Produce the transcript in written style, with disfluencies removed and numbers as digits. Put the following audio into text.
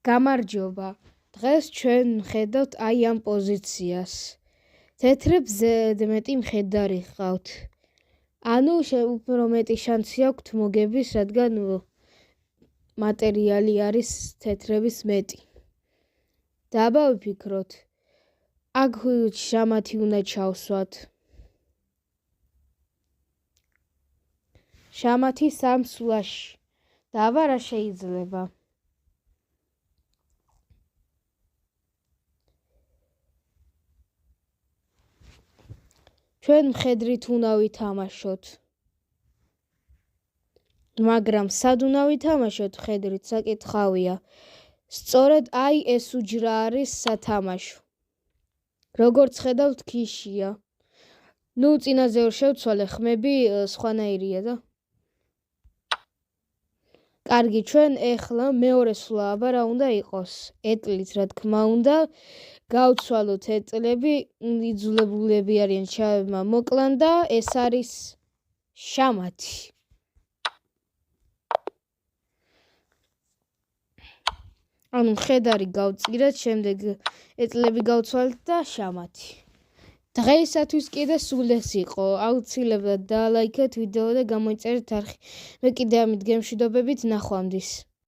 გამარჯობა. დღეს ჩვენ ვხედავთ აი ამ პოზიციას. თეთრებს ზედმეტი მხედარი ჰყავთ. ანუ უფრო მეტი შანსი აქვთ მოგების, რადგან მატერიალი არის თეთრების მეტი. და აბა ვიფიქროთ. აქ შამათი უნდა ჩავსვათ. შამათი 3 სულაში. და აბა რა შეიძლება? ჩვენ მხედრით უნდა ვითამაშოთ. მაგრამ სად უნდა ვითამაშოთ მხედრით? საკითხავია. სწორედ აი ეს უჯრა არის სათამაშო. როგორც ხედავთ, ქიშია. წინაზე ვერ შევცვალე, ხმები სხვანაირია და. კარგი, ჩვენ ეხლა მეორე სვლა, აბა რა უნდა იყოს? ეტლით, რა თქმა უნდა, გავცვალოთ ეტლები, იძულებულები არიან შავებმა მოკლან და ეს არის შამათი. ანუ მხედარი გავწირეთ, შემდეგ ეტლები გავცვალეთ და შამათი. დღეისათვის კიდე სულ ეს იყო. აუცილებლად დალაიქეთ ვიდეო და გამოიწერეთ არხი. მე კიდე ამით გემშვიდობებით, ნახვამდის.